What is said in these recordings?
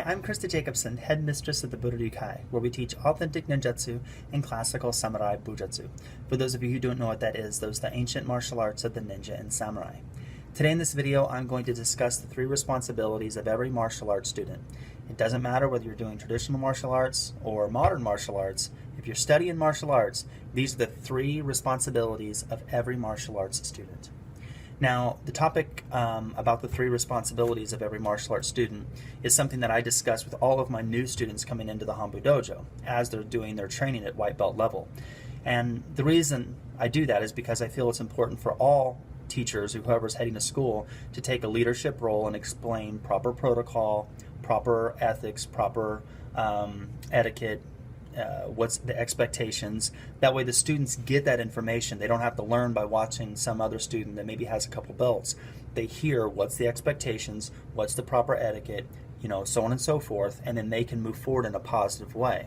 I'm Christa Jacobson, headmistress of the Budo, where we teach authentic ninjutsu and classical samurai bujutsu. For those of you who don't know what that is, those are the ancient martial arts of the ninja and samurai. Today in this video, I'm going to discuss the 3 responsibilities of every martial arts student. It doesn't matter whether you're doing traditional martial arts or modern martial arts. If you're studying martial arts, these are the 3 responsibilities of every martial arts student. Now, the topic about the 3 responsibilities of every martial arts student is something that I discuss with all of my new students coming into the Hanbu Dojo as they're doing their training at white belt level. And the reason I do that is because I feel it's important for all teachers or whoever's heading to school to take a leadership role and explain proper protocol, proper ethics, proper etiquette, what's the expectations. That way the students get that information. They don't have to learn by watching some other student that maybe has a couple belts. They hear what's the expectations, what's the proper etiquette, so on and so forth, and then they can move forward in a positive way.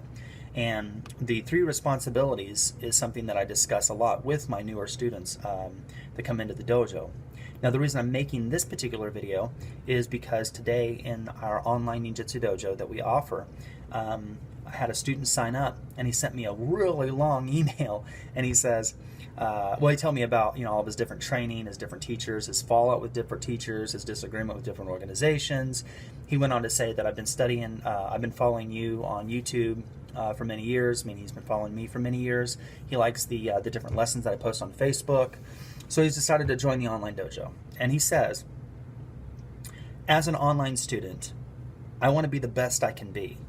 And the 3 responsibilities is something that I discuss a lot with my newer students that come into the dojo. Now, the reason I'm making this particular video is because today in our online ninjutsu dojo that we offer, I had a student sign up and he sent me a really long email, and he says, he told me about all of his different training, his different teachers, his fallout with different teachers, his disagreement with different organizations. He went on to say that I've been following you on YouTube for many years. He's been following me for many years. He likes the different lessons that I post on Facebook. So he's decided to join the online dojo. And he says, as an online student, I want to be the best I can be.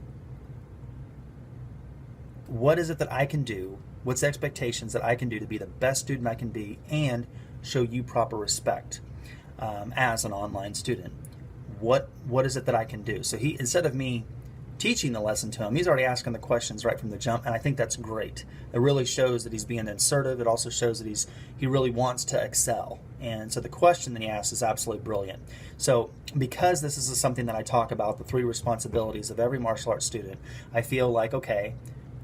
What is it that I can do? What's the expectations that I can do to be the best student I can be and show you proper respect as an online student? What is it that I can do? So he, instead of me teaching the lesson to him, he's already asking the questions right from the jump, and I think that's great. It really shows that he's being assertive. It also shows that he really wants to excel. And so the question that he asks is absolutely brilliant. So because this is something that I talk about, the 3 responsibilities of every martial arts student, I feel like, okay,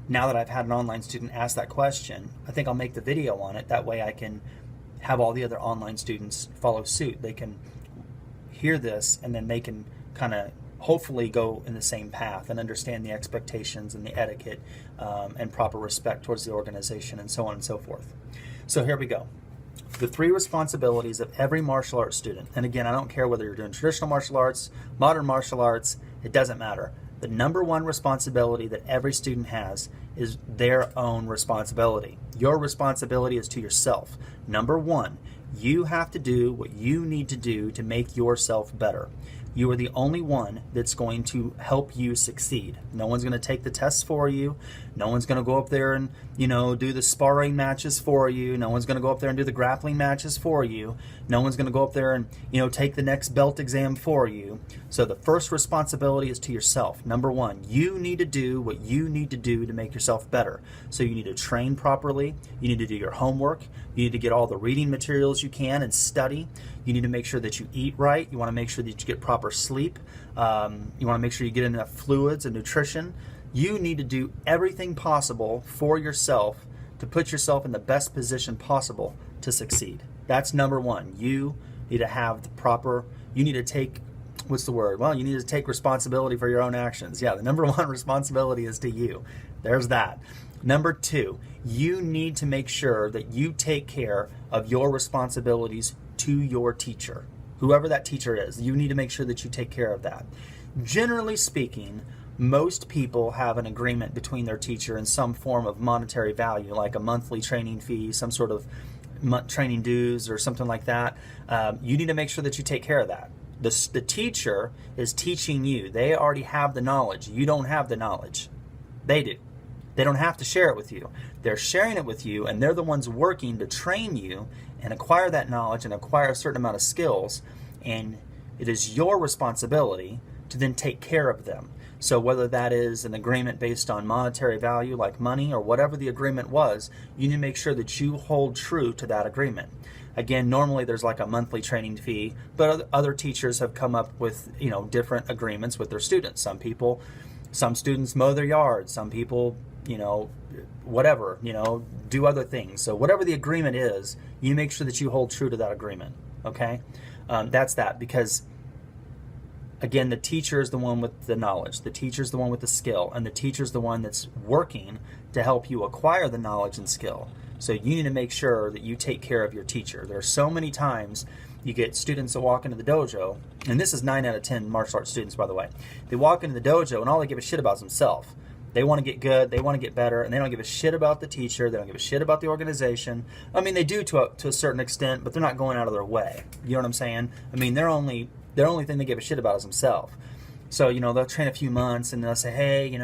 now that I've had an online student ask that question, I think I'll make the video on it. That way I can have all the other online students follow suit. They can hear this, and then they can kind of hopefully go in the same path and understand the expectations and the etiquette and proper respect towards the organization and so on and so forth. So here we go. The 3 responsibilities of every martial arts student. And again, I don't care whether you're doing traditional martial arts, modern martial arts, it doesn't matter. The number 1 responsibility that every student has is their own responsibility. Your responsibility is to yourself. Number 1, you have to do what you need to do to make yourself better. You are the only one that's going to help you succeed. No one's going to take the tests for you. No one's going to go up there and, do the sparring matches for you. No one's going to go up there and do the grappling matches for you. No one's going to go up there and, take the next belt exam for you. So the first responsibility is to yourself. Number 1, you need to do what you need to do to make yourself better. So you need to train properly. You need to do your homework. You need to get all the reading materials you can and study. You need to make sure that you eat right. You want to make sure that you get proper sleep. You want to make sure you get enough fluids and nutrition. You need to do everything possible for yourself to put yourself in the best position possible to succeed. That's number 1. You need to have the proper, you need to take, you need to take responsibility for your own actions. Yeah, the number 1 responsibility is to you. There's that. Number 2, you need to make sure that you take care of your responsibilities to your teacher. Whoever that teacher is, you need to make sure that you take care of that. Generally speaking, most people have an agreement between their teacher and some form of monetary value, like a monthly training fee, some sort of training dues or something like that. You need to make sure that you take care of that. The teacher is teaching you. They already have the knowledge. You don't have the knowledge. They do. They don't have to share it with you. They're sharing it with you, and they're the ones working to train you and acquire that knowledge and acquire a certain amount of skills, and it is your responsibility to then take care of them. So whether that is an agreement based on monetary value like money or whatever the agreement was, you need to make sure that you hold true to that agreement. Again, normally there's like a monthly training fee, but other teachers have come up with different agreements with their students. Some students mow their yards, some people whatever, do other things. So whatever the agreement is, you make sure that you hold true to that agreement, okay? That's that, because Again, the teacher is the one with the knowledge. The teacher is the one with the skill. And the teacher is the one that's working to help you acquire the knowledge and skill. So you need to make sure that you take care of your teacher. There are so many times you get students that walk into the dojo, and this is 9 out of 10 martial arts students, by the way. They walk into the dojo, and all they give a shit about is themselves. They want to get good, they want to get better, and they don't give a shit about the teacher, they don't give a shit about the organization. I mean, they do to a certain extent, but they're not going out of their way. You know what I'm saying? I mean, their only thing they give a shit about is themselves. So, they'll train a few months, and they'll say, hey,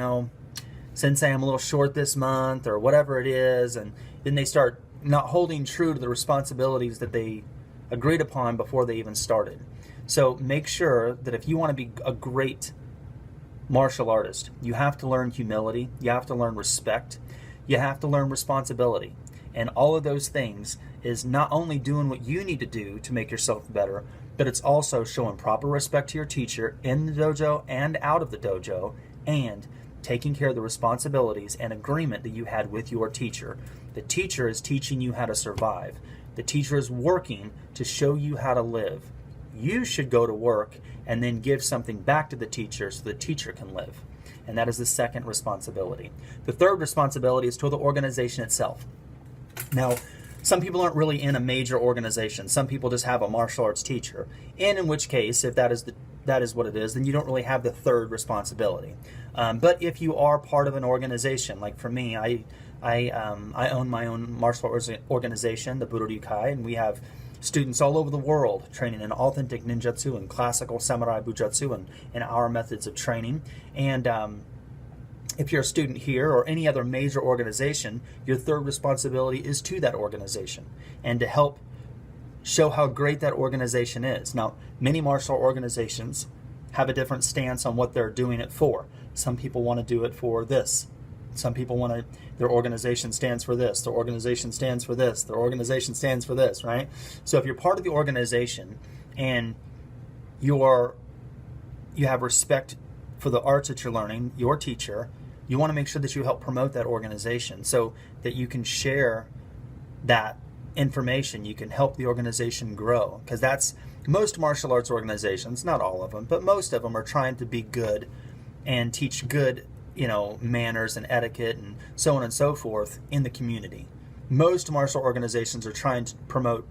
sensei, I'm a little short this month, or whatever it is, and then they start not holding true to the responsibilities that they agreed upon before they even started. So make sure that if you want to be a great martial artist, you have to learn humility, you have to learn respect, you have to learn responsibility. And all of those things is not only doing what you need to do to make yourself better, but it's also showing proper respect to your teacher in the dojo and out of the dojo, and taking care of the responsibilities and agreement that you had with your teacher. The teacher is teaching you how to survive. The teacher is working to show you how to live. You should go to work and then give something back to the teacher so the teacher can live. And that is the second responsibility. The third responsibility is to the organization itself. Now, some people aren't really in a major organization. Some people just have a martial arts teacher. And in which case, if that is what it is, then you don't really have the third responsibility. But if you are part of an organization, like for me, I own my own martial arts organization, the Budo, and we have students all over the world training in authentic ninjutsu and classical samurai bujutsu and our methods of training. And if you're a student here or any other major organization, your third responsibility is to that organization and to help show how great that organization is. Now, many martial organizations have a different stance on what they're doing it for. Some people want to do it for this. Some people want to, their organization stands for this, their organization stands for this, their organization stands for this, right? So if you're part of the organization and you have respect for the arts that you're learning, your teacher, you want to make sure that you help promote that organization so that you can share that information, you can help the organization grow. Because that's, most martial arts organizations, not all of them, but most of them are trying to be good and teach good manners and etiquette and so on and so forth in the community. Most martial organizations are trying to promote,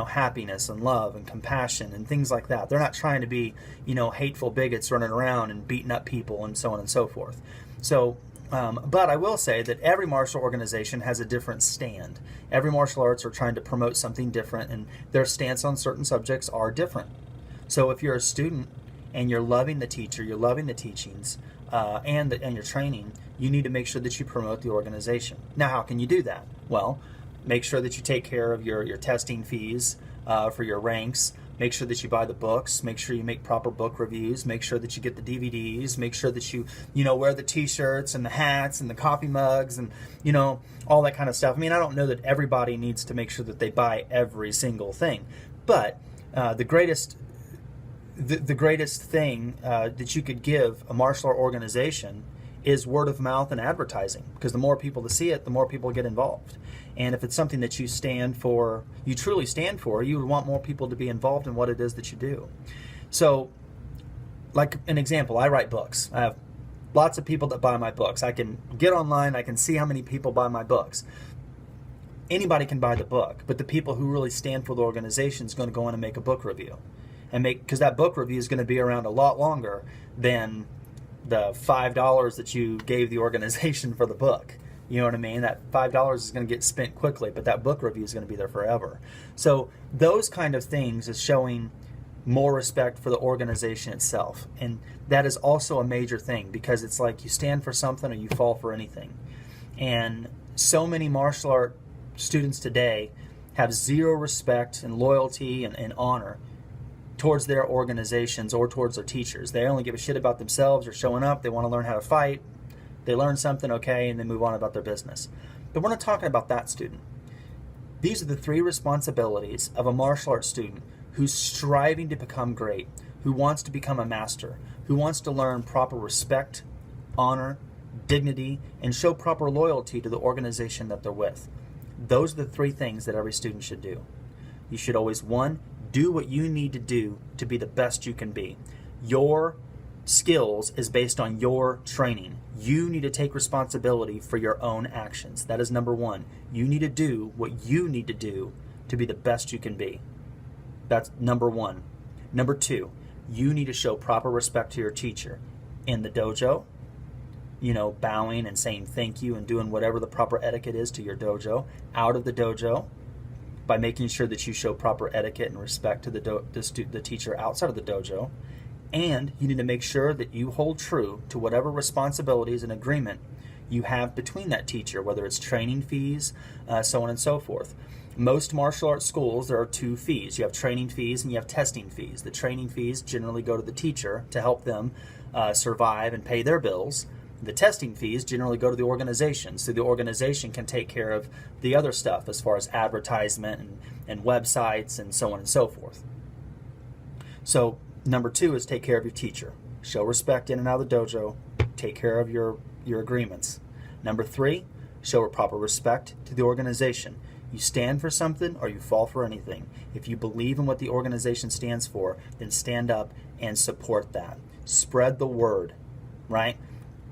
happiness and love and compassion and things like that. They're not trying to be, hateful bigots running around and beating up people and so on and so forth. So, but I will say that every martial organization has a different stand. Every martial arts are trying to promote something different, and their stance on certain subjects are different. So if you're a student and you're loving the teacher, you're loving the teachings, and your training, you need to make sure that you promote the organization. Now, how can you do that? Well, make sure that you take care of your testing fees for your ranks. Make sure that you buy the books. Make sure you make proper book reviews. Make sure that you get the DVDs. Make sure that you wear the T-shirts and the hats and the coffee mugs and, all that kind of stuff. I mean, I don't know that everybody needs to make sure that they buy every single thing. But the greatest thing that you could give a martial art organization is word of mouth and advertising, because the more people that see it, the more people get involved. And if it's something that you truly stand for, you would want more people to be involved in what it is that you do. So, like an example, I write books. I have lots of people that buy my books. I can get online, I can see how many people buy my books. Anybody can buy the book, but the people who really stand for the organization is going to go in and make a book review. Because that book review is going to be around a lot longer than the $5 that you gave the organization for the book. You know what I mean? That $5 is going to get spent quickly, but that book review is going to be there forever. So those kind of things is showing more respect for the organization itself. And that is also a major thing, because it's like you stand for something or you fall for anything. And so many martial art students today have zero respect and loyalty and honor towards their organizations or towards their teachers. They only give a shit about themselves or showing up. They want to learn how to fight. They learn something, okay, and they move on about their business. But we're not talking about that student. These are the three responsibilities of a martial arts student who's striving to become great, who wants to become a master, who wants to learn proper respect, honor, dignity, and show proper loyalty to the organization that they're with. Those are the three things that every student should do. You should always, 1, do what you need to do to be the best you can be. Your skills is based on your training. You need to take responsibility for your own actions. That is number one. You need to do what you need to do to be the best you can be. That's number one. Number two, you need to show proper respect to your teacher. In the dojo, bowing and saying thank you and doing whatever the proper etiquette is to your dojo. Out of the dojo, by making sure that you show proper etiquette and respect to the teacher outside of the dojo. And you need to make sure that you hold true to whatever responsibilities and agreement you have between that teacher, whether it's training fees, so on and so forth. Most martial arts schools, there are two fees. You have training fees and you have testing fees. The training fees generally go to the teacher to help them survive and pay their bills. The testing fees generally go to the organization, so the organization can take care of the other stuff as far as advertisement and websites and so on and so forth. So number two is take care of your teacher. Show respect in and out of the dojo. Take care of your agreements. Number three, show a proper respect to the organization. You stand for something or you fall for anything. If you believe in what the organization stands for, then stand up and support that. Spread the word, right?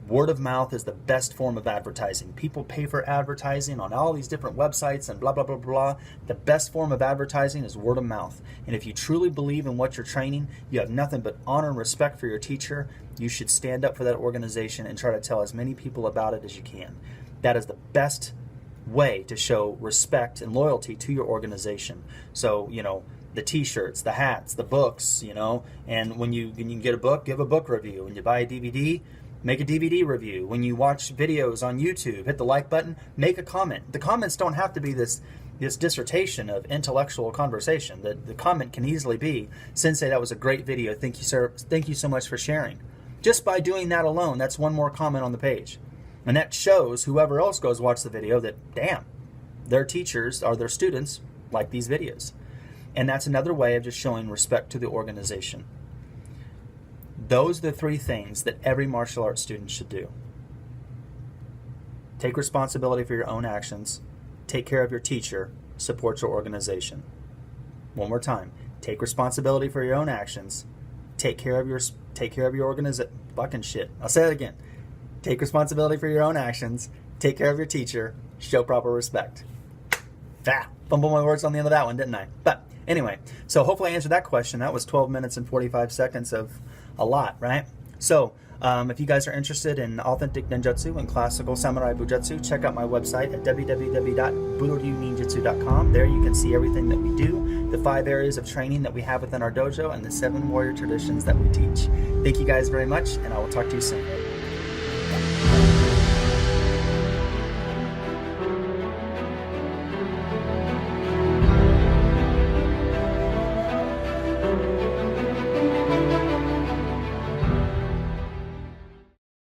Word of mouth is the best form of advertising. People pay for advertising on all these different websites and blah, blah, blah, blah. The best form of advertising is word of mouth. And if you truly believe in what you're training, you have nothing but honor and respect for your teacher, you should stand up for that organization and try to tell as many people about it as you can. That is the best way to show respect and loyalty to your organization. So, the t-shirts, the hats, the books, and when you get a book, give a book review. When you buy a DVD, make a DVD review. When you watch videos on YouTube, hit the like button, make a comment. The comments don't have to be this dissertation of intellectual conversation. The comment can easily be, Sensei, that was a great video. Thank you, sir. Thank you so much for sharing. Just by doing that alone, that's one more comment on the page. And that shows whoever else goes watch the video that, damn, their teachers or their students like these videos. And that's another way of just showing respect to the organization. Those are the three things that every martial arts student should do. Take responsibility for your own actions. Take care of your teacher. Support your organization. One more time. Take responsibility for your own actions. Take care of your organization. Fucking shit. I'll say it again. Take responsibility for your own actions. Take care of your teacher. Show proper respect. Fumbled my words on the end of that one, didn't I? But anyway, so hopefully I answered that question. That was 12 minutes and 45 seconds of a lot, right? So if you guys are interested in authentic ninjutsu and classical samurai bujutsu, check out my website at www.budoninjutsu.com. There you can see everything that we do, the 5 areas of training that we have within our dojo, and the 7 warrior traditions that we teach. Thank you guys very much, and I will talk to you soon.